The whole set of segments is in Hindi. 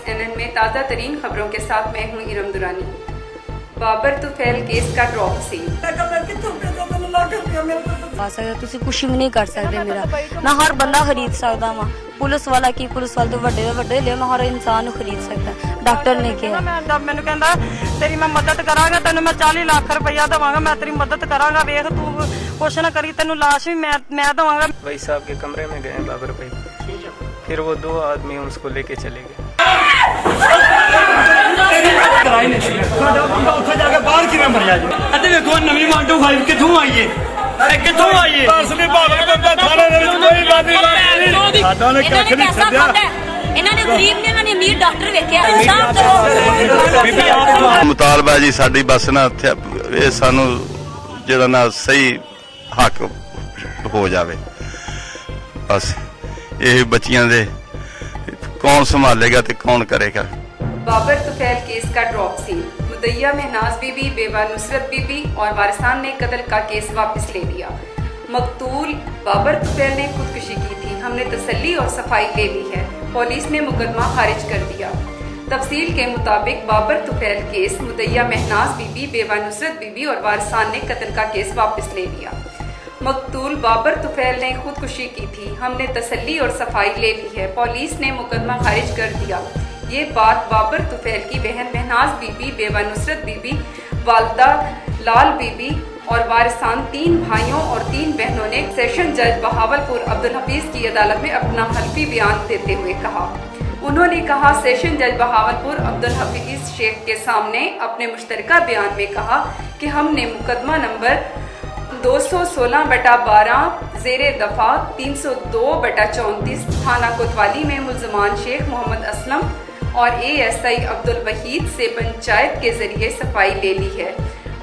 एनएन में ताज़ा तरीन खबरों के साथ मैं हूं इरम दुरानी। बाबर तुफैल केस का ड्रॉप सीन। तुसी कुछ भी नहीं कर सकते मेरा मैं हर बंदा खरीद सकता वा पुलिस वाला की पुलिस वाले तो वड्डे ले मैं हर इंसान खरीद सकता। डॉक्टर ने कहा मैंने कहंदा तेरी मैं मदद करांगा तेन मैं 40 लाख रुपया देवांगा मैं तेरी मदद करांगा वेख तू कुछ ना करी तेन लाश भी मैं देवांगा। भाई साहब के कमरे में गए बाबर भाई, फिर वो 2 आदमी उसको लेके चले गए। मुतालबा जी साडी बस ना सानू जेड़ा ना सही हक हो जावे, बस यही बच्चियां दे कौन संभालेगा ते कौन करेगा। बाबर तुफैल केस का ड्रॉप सीन। मुद्दईया महनाज बीबी, बेवा नुसरत बीबी और वारिसान ने कत्ल का केस वापस ले लिया। मकतूल बाबर तुफैल ने खुदकुशी की थी, हमने तसल्ली और सफाई ले ली है। पुलिस ने मुकदमा खारिज कर दिया। तफसील के मुताबिक बाबर तुफैल केस, मुद्दईया महनाज बीबी, बेवा नुसरत बीबी और वारिसान ने कत्ल का केस वापस ले लिया। मकतूल बाबर तुफैल ने खुदकुशी की थी, हमने तसल्ली और सफाई ले ली है। पुलिस ने मुकदमा खारिज कर दिया। ये बात बाबर तुफैल की बहन महनाज बीबी, बेवा नुसरत बीबी, वालदा लाल बीबी और वारिसान 3 भाइयों और 3 बहनों ने सेशन जज बहावलपुर अब्दुल हफीज की अदालत में अपना हल्फी बयान देते हुए कहा। उन्होंने कहा, सेशन जज बहावलपुर अब्दुल हफीज शेख के सामने अपने मुश्तरका बयान में कहा कि हमने मुकदमा नंबर 216/12 ज़ेरे दफा 302/34 थाना कोतवाली में मुल्ज़मान शेख मोहम्मद असलम और ASI अब्दुल वहीद से पंचायत के जरिए सफाई ले ली है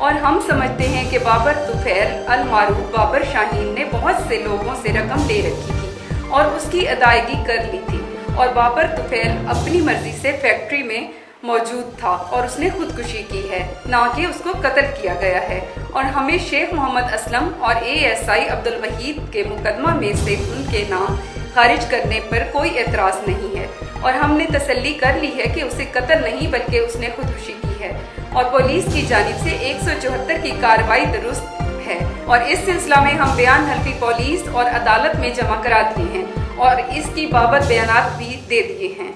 और हम समझते हैं कि बाबर तुफैल अल मारूफ बाबर शाहीन ने बहुत से लोगों से रकम ले रखी थी और उसकी अदायगी कर ली थी और बाबर तुफैल अपनी मर्जी से फैक्ट्री में मौजूद था और उसने खुदकुशी की है, ना कि उसको कत्ल किया गया है। और हमें शेख मोहम्मद असलम और ASI अब्दुल वहीद के मुकदमा में से उनके नाम खारिज करने पर कोई एतराज़ नहीं है और हमने तसल्ली कर ली है कि उसे कत्ल नहीं बल्कि उसने खुदकुशी की है और पुलिस की जानिब से 174 की कार्रवाई दुरुस्त है और इस सिलसिला में हम बयान हल्फी पुलिस और अदालत में जमा करा दिए हैं और इसकी बाबत बयानात भी दे दिए हैं।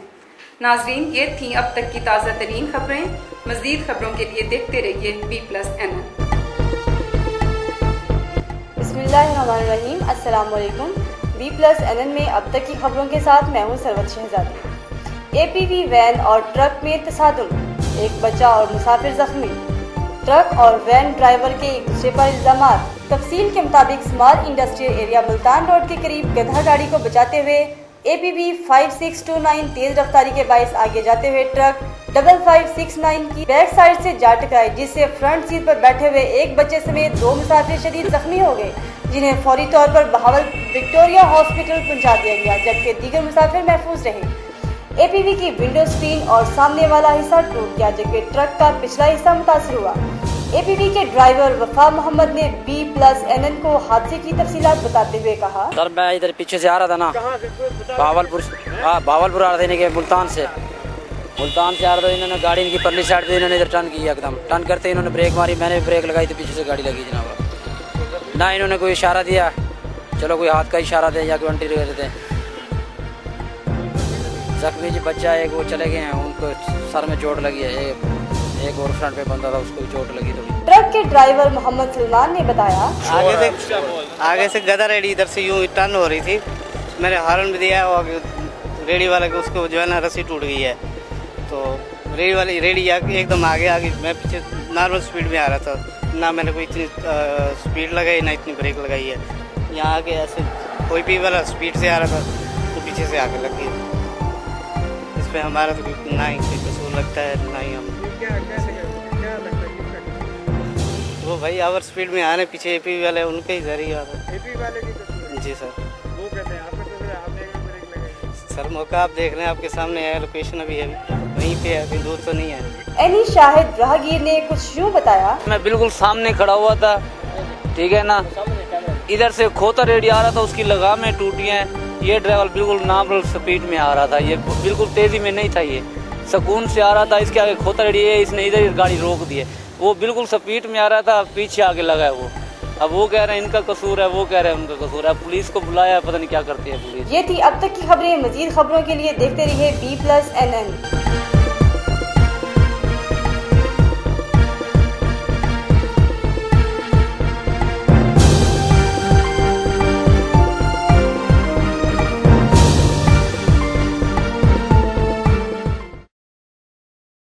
नाजरीन, ये थी अब तक की ताज़ा तरीन खबरें। मज़ीद खबरों के लिए देखते रहिए B+NN। बिस्मिल्लाहिर्रहमानिर्रहीम, अस्सलाम वालेकुम। B+NN में अब तक की खबरों के साथ मैं हूँ सरवत शहजादी। APV वैन और ट्रक में तसादुम, एक बच्चा और मुसाफिर जख्मी। ट्रक और वैन ड्राइवर के एक दूसरे पर इल्जामात। तफसील के मुताबिक small industrial area Multan road के करीब गधा गाड़ी को बचाते हुए APV 5629 तेज रफ्तारी के बाइस आगे जाते हुए ट्रक 5569 की बैक साइड से जा टकराई, जिससे फ्रंट सीट पर बैठे हुए एक बच्चे समेत 2 मुसाफिर शदीद जख्मी हो गए, जिन्हें फौरी तौर पर बहावल विक्टोरिया हॉस्पिटल पहुंचा दिया गया, जबकि दीगर मुसाफिर महफूज रहे। APV की विंडो स्क्रीन और सामने वाला हिस्सा टूट गया, जबकि ट्रक का पिछला हिस्सा मुतासर हुआ। APV के ड्राइवर वफा मोहम्मद ने B+NN को हादसे की तफसीलात बताते हुए कहा, सर मैं इधर पीछे से आ रहा था ना, बावलपुर आ रहे थे मुल्तान से आ रहा था। इन्होंने गाड़ी इनकी परली साइड पे इन्होंने इधर टर्न किया, एकदम टर्न करते इन्होंने ब्रेक मारी, मैंने ब्रेक लगाई तो पीछे से गाड़ी लगी जनाब। ना इन्होंने कोई इशारा दिया, चलो कोई हाथ का इशारा दे या कोई अंटी देते। जख्मी जी बच्चा एक वो चले गए हैं, उनको सर में चोट लगी है, एक और फ्रंट पे बंदा था उसको चोट लगी थोड़ी। ट्रक के ड्राइवर मोहम्मद सलमान ने बताया, आगे से गधा रेडी इधर से यूं टर्न हो रही थी, मैंने हॉर्न भी दिया और रेडी वाले को उसको जो है ना रस्सी टूट गई है, तो रेडी एकदम आगे मैं पीछे नॉर्मल स्पीड में आ रहा था, ना मैंने कोई इतनी स्पीड लगाई ना इतनी ब्रेक लगाई है। यहाँ आगे ऐसे कोई भी वाला स्पीड से आ रहा था तो पीछे से आगे लग गई। इस पर हमारा तो ना ही कोई कसूर लगता है ना ही हम वो भाई ओवर स्पीड में आ रहे पीछे APV वाले उनके ही जरिए जी सर। वो कहते हैं आपने सर मौका आप देख रहे हैं, आपके सामने है, लोकेशन अभी है वहीं पे है, अभी दूर तो नहीं है। एनी शाहिद राहगीर ने कुछ यूँ बताया, मैं बिल्कुल सामने खड़ा हुआ था, ठीक है ना, इधर से खोता रेडी आ रहा था, उसकी लगामें टूटी हैं। ये ड्राइवर बिल्कुल नॉर्मल स्पीड में आ रहा था, ये बिल्कुल तेजी में नहीं था, ये सुकून से आ रहा था, इसके आगे खोता रेडी है, इसने इधर गाड़ी रोक दी है। वो बिल्कुल स्पीड में आ रहा था, पीछे आगे लगा है वो। अब वो कह रहे हैं इनका कसूर है, वो कह रहे हैं उनका कसूर है। पुलिस को बुलाया, पता नहीं क्या करती है पुलिस। ये थी अब तक की खबरें। मजीद खबरों के लिए देखते रहिए B+NN।